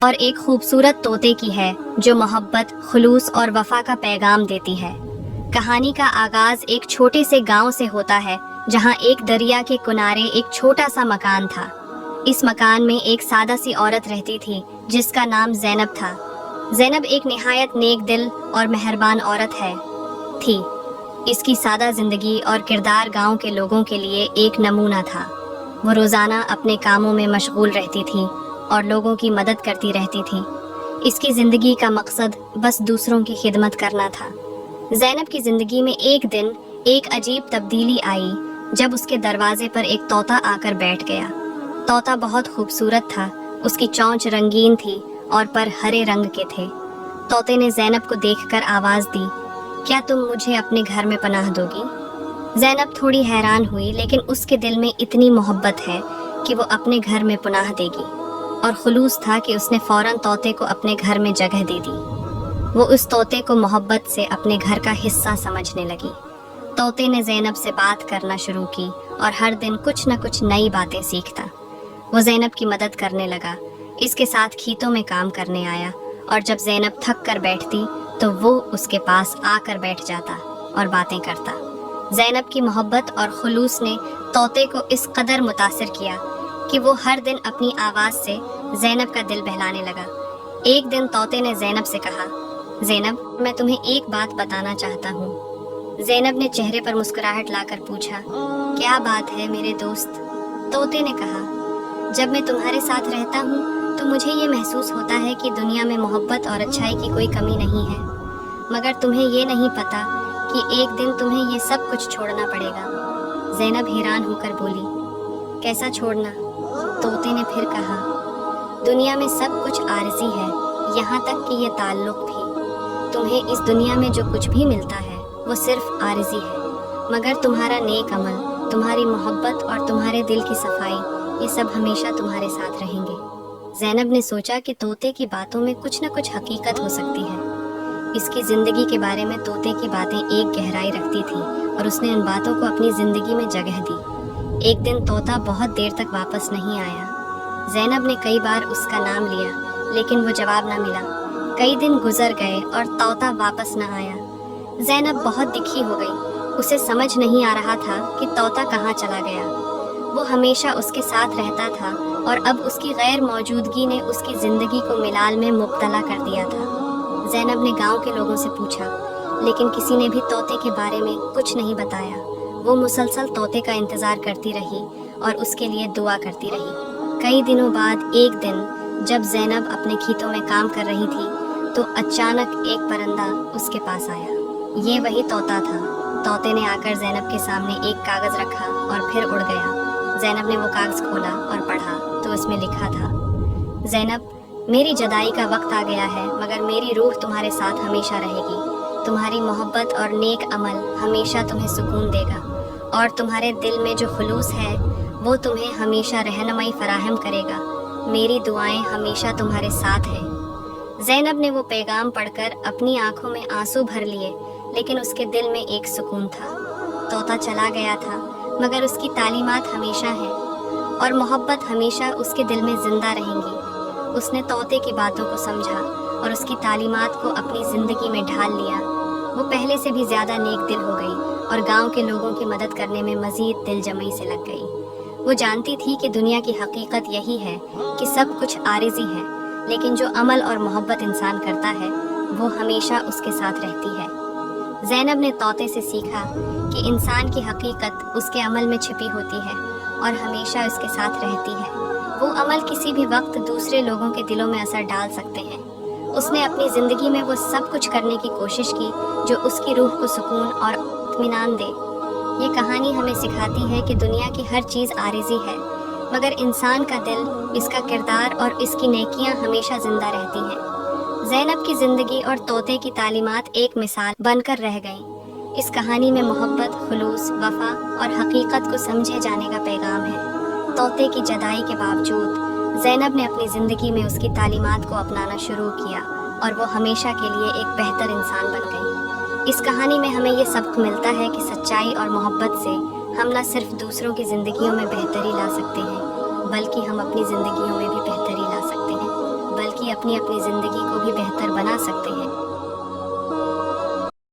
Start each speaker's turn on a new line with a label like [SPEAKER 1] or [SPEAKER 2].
[SPEAKER 1] اور ایک خوبصورت طوطے کی ہے جو محبت، خلوص اور وفا کا پیغام دیتی ہے۔ کہانی کا آغاز ایک چھوٹے سے گاؤں سے ہوتا ہے جہاں ایک دریا کے کنارے ایک چھوٹا سا مکان تھا۔ اس مکان میں ایک سادہ سی عورت رہتی تھی جس کا نام زینب تھا۔ زینب ایک نہایت نیک دل اور مہربان عورت تھی۔ اس کی سادہ زندگی اور کردار گاؤں کے لوگوں کے لیے ایک نمونہ تھا۔ وہ روزانہ اپنے کاموں میں مشغول رہتی تھی اور لوگوں کی مدد کرتی رہتی تھی۔ اس کی زندگی کا مقصد بس دوسروں کی خدمت کرنا تھا۔ زینب کی زندگی میں ایک دن ایک عجیب تبدیلی آئی جب اس کے دروازے پر ایک طوطا آ کر بیٹھ گیا۔ طوطا بہت خوبصورت تھا، اس کی چونچ رنگین تھی اور پر ہرے رنگ کے تھے۔ طوطے نے زینب کو دیکھ کر آواز دی، کیا تم مجھے اپنے گھر میں پناہ دو گی؟ زینب تھوڑی حیران ہوئی، لیکن اس کے دل میں اتنی محبت ہے کہ وہ اپنے گھر میں پناہ دے گی، اور خلوص تھا کہ اس نے فوراً طوطے کو اپنے گھر میں جگہ دے دی۔ وہ اس طوطے کو محبت سے اپنے گھر کا حصہ سمجھنے لگی۔ طوطے نے زینب سے بات کرنا شروع کی اور ہر دن کچھ نہ کچھ نئی باتیں سیکھتا۔ وہ زینب کی مدد کرنے لگا، اس کے ساتھ کھیتوں میں کام کرنے آیا، اور جب زینب تھک کر بیٹھتی تو وہ اس کے پاس آ کر بیٹھ جاتا اور باتیں کرتا۔ زینب کی محبت اور خلوص نے طوطے کو اس قدر متاثر کیا کہ وہ ہر دن اپنی آواز سے زینب کا دل بہلانے لگا۔ ایک دن طوطے نے زینب سے کہا، زینب، میں تمہیں ایک بات بتانا چاہتا ہوں۔ زینب نے چہرے پر مسکراہٹ لا کر پوچھا، کیا بات ہے میرے دوست؟ طوطے نے کہا، جب میں تمہارے ساتھ رہتا ہوں تو مجھے یہ محسوس ہوتا ہے کہ دنیا میں محبت اور اچھائی کی کوئی کمی نہیں ہے، مگر تمہیں یہ نہیں پتا کہ ایک دن تمہیں یہ سب کچھ چھوڑنا پڑے گا۔ زینب حیران ہو کر بولی، کیسا چھوڑنا؟ طوطے نے پھر کہا، دنیا میں سب کچھ عارضی ہے، یہاں تک کہ یہ تعلق بھی۔ تمہیں اس دنیا میں جو کچھ بھی ملتا ہے وہ صرف عارضی ہے، مگر تمہارا نیک عمل، تمہاری محبت اور تمہارے دل کی صفائی، یہ سب ہمیشہ تمہارے ساتھ رہیں گے۔ زینب نے سوچا کہ طوطے کی باتوں میں کچھ نہ کچھ حقیقت ہو سکتی ہے۔ اس کی زندگی کے بارے میں طوطے کی باتیں ایک گہرائی رکھتی تھیں، اور اس نے ان باتوں کو اپنی زندگی میں جگہ دی۔ ایک دن طوطا بہت دیر تک واپس نہیں آیا۔ زینب نے کئی بار اس کا نام لیا، لیکن وہ جواب نہ ملا۔ کئی دن گزر گئے اور طوطا واپس نہ آیا۔ زینب بہت دکھی ہو گئی، اسے سمجھ نہیں آ رہا تھا کہ طوطا کہاں چلا گیا۔ وہ ہمیشہ اس کے ساتھ رہتا تھا، اور اب اس کی غیر موجودگی نے اس کی زندگی کو ملال میں مبتلا کر دیا تھا۔ زینب نے گاؤں کے لوگوں سے پوچھا، لیکن کسی نے بھی طوطے کے بارے میں کچھ نہیں بتایا۔ وہ مسلسل طوطے کا انتظار کرتی رہی اور اس کے لیے دعا کرتی رہی۔ کئی دنوں بعد ایک دن جب زینب اپنے کھیتوں میں کام کر رہی تھی تو اچانک ایک پرندہ اس کے پاس آیا۔ یہ وہی طوطا تھا۔ طوطے نے آ کر زینب کے سامنے ایک کاغذ رکھا اور پھر اڑ گیا۔ زینب نے وہ کاغذ کھولا اور پڑھا تو اس میں لکھا تھا، زینب، میری جدائی کا وقت آ گیا ہے، مگر میری روح تمہارے ساتھ ہمیشہ رہے گی۔ تمہاری محبت اور نیک عمل ہمیشہ تمہیں سکون دے گا، اور تمہارے دل میں جو خلوص ہے وہ تمہیں ہمیشہ رہنمائی فراہم کرے گا۔ میری دعائیں ہمیشہ تمہارے ساتھ ہیں۔ زینب نے وہ پیغام پڑھ کر اپنی آنکھوں میں آنسو بھر لیے، لیکن اس کے دل میں ایک سکون تھا۔ طوطا چلا گیا تھا، مگر اس کی تعلیمات ہمیشہ ہیں، اور محبت ہمیشہ اس کے دل میں زندہ رہیں گی۔ اس نے طوطے کی باتوں کو سمجھا اور اس کی تعلیمات کو اپنی زندگی میں ڈھال لیا۔ وہ پہلے سے بھی زیادہ نیک دل ہو گئی اور گاؤں کے لوگوں کی مدد کرنے میں مزید دل جمعی سے لگ گئی۔ وہ جانتی تھی کہ دنیا کی حقیقت یہی ہے کہ سب کچھ عارضی ہے، لیکن جو عمل اور محبت انسان کرتا ہے وہ ہمیشہ اس کے ساتھ رہتی ہے۔ زینب نے طوطے سے سیکھا کہ انسان کی حقیقت اس کے عمل میں چھپی ہوتی ہے اور ہمیشہ اس کے ساتھ رہتی ہے۔ وہ عمل کسی بھی وقت دوسرے لوگوں کے دلوں میں اثر ڈال سکتے ہیں۔ اس نے اپنی زندگی میں وہ سب کچھ کرنے کی کوشش کی جو اس کی روح کو سکون اور اطمینان دے۔ یہ کہانی ہمیں سکھاتی ہے کہ دنیا کی ہر چیز عارضی ہے، مگر انسان کا دل، اس کا کردار اور اس کی نیکیاں ہمیشہ زندہ رہتی ہیں۔ زینب کی زندگی اور طوطے کی تعلیمات ایک مثال بن کر رہ گئیں۔ اس کہانی میں محبت، خلوص، وفا اور حقیقت کو سمجھے جانے کا پیغام ہے۔ طوطے کی جدائی کے باوجود زینب نے اپنی زندگی میں اس کی تعلیمات کو اپنانا شروع کیا، اور وہ ہمیشہ کے لیے ایک بہتر انسان بن گئی۔ اس کہانی میں ہمیں یہ سبق ملتا ہے کہ سچائی اور محبت سے ہم نہ صرف دوسروں کی زندگیوں میں بہتری لا سکتے ہیں، بلکہ ہم اپنی زندگیوں میں بھی بہتری لا سکتے ہیں، بلکہ اپنی زندگی کو بھی بہتر بنا سکتے ہیں۔